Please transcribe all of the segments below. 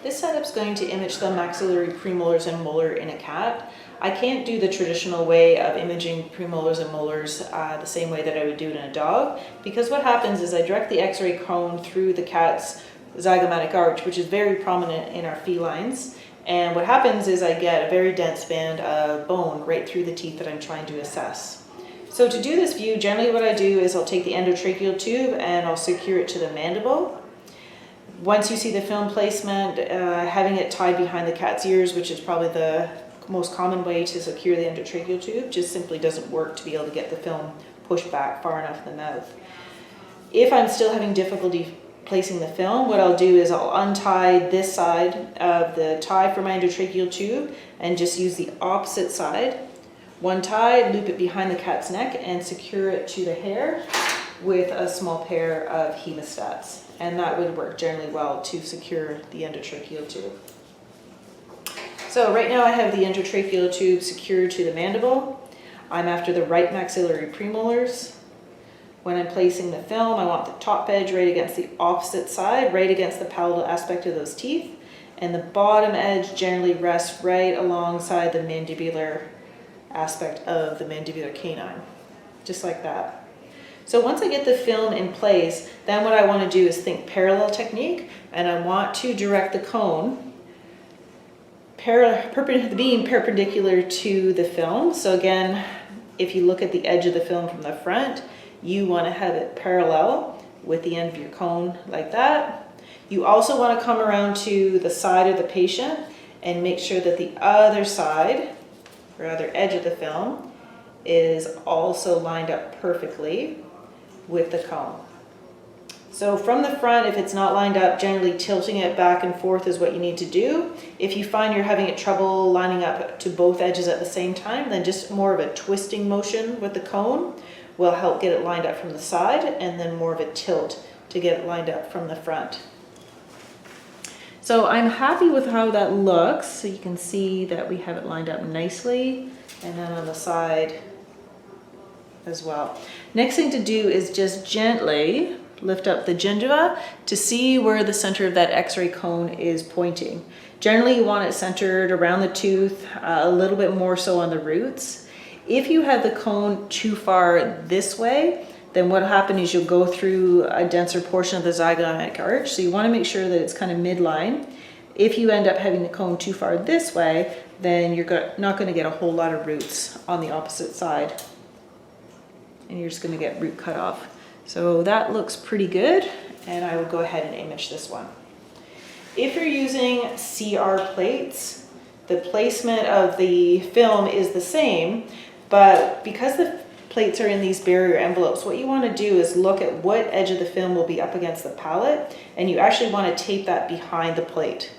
This setup's going to image the maxillary premolars and molar in a cat. I can't do the traditional way of imaging premolars and molars the same way that I would do it in a dog, because what happens is I direct the X-ray cone through the cat's zygomatic arch, which is very prominent in our felines, and what happens is I get a very dense band of bone right through the teeth that I'm trying to assess. So to do this view, generally what I do is I'll take the endotracheal tube and I'll secure it to the mandible. Once you see the film placement, having it tied behind the cat's ears, which is probably the most common way to secure the endotracheal tube, just simply doesn't work to be able to get the film pushed back far enough in the mouth. If I'm still having difficulty placing the film, what I'll do is I'll untie this side of the tie for my endotracheal tube and just use the opposite side. One tie, loop it behind the cat's neck and secure it to the hair with a small pair of hemostats. And that would work generally well to secure the endotracheal tube. So right now I have the endotracheal tube secured to the mandible. I'm after the right maxillary premolars. When I'm placing the film, I want the top edge right against the opposite side, right against the palatal aspect of those teeth. And the bottom edge generally rests right alongside the mandibular aspect of the mandibular canine, just like that. So once I get the film in place, then what I want to do is think parallel technique, and I want to direct the cone being perpendicular to the film. So again, if you look at the edge of the film from the front, you want to have it parallel with the end of your cone like that. You also want to come around to the side of the patient and make sure that the other side, or other edge of the film, is also lined up perfectly with the cone. So from the front, if it's not lined up, generally tilting it back and forth is what you need to do. If you find you're having trouble lining up to both edges at the same time, then just more of a twisting motion with the cone will help get it lined up from the side, and then more of a tilt to get it lined up from the front. So I'm happy with how that looks. So you can see that we have it lined up nicely, and then on the side as well. Next thing to do is just gently lift up the gingiva to see where the center of that X-ray cone is pointing. Generally you want it centered around the tooth, a little bit more so on the roots. If you have the cone too far this way, then what will happen is you'll go through a denser portion of the zygomatic arch. So you want to make sure that it's kind of midline. If you end up having the cone too far this way, then you're not going to get a whole lot of roots on the opposite side, and you're just going to get root cut off. So that looks pretty good, and I would go ahead and image this one. If you're using CR plates, the placement of the film is the same, but because the plates are in these barrier envelopes, what you want to do is look at what edge of the film will be up against the palate, and you actually want to tape that behind the plate.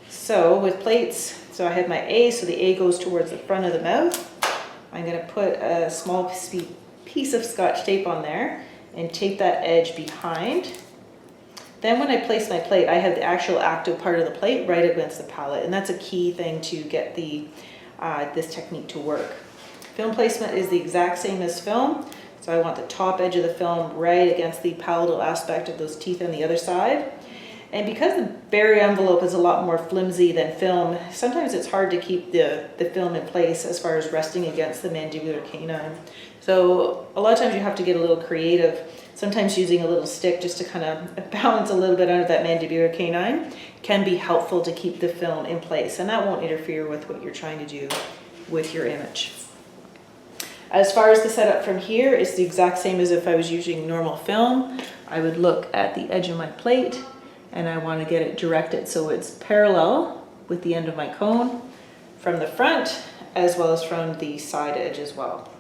So with plates, so I have my A, so the A goes towards the front of the mouth. I'm going to put a small piece of Scotch tape on there and tape that edge behind. Then when I place my plate, I have the actual active part of the plate right against the palate, and that's a key thing to get this technique to work. Film placement is the exact same as film, so I want the top edge of the film right against the palatal aspect of those teeth on the other side. And because the barrier envelope is a lot more flimsy than film, sometimes it's hard to keep the film in place as far as resting against the mandibular canine. So a lot of times you have to get a little creative, sometimes using a little stick just to kind of balance a little bit under that mandibular canine can be helpful to keep the film in place, and that won't interfere with what you're trying to do with your image. As far as the setup from here, it's the exact same as if I was using normal film. I would look at the edge of my plate, and I want to get it directed so it's parallel with the end of my cone from the front as well as from the side edge as well.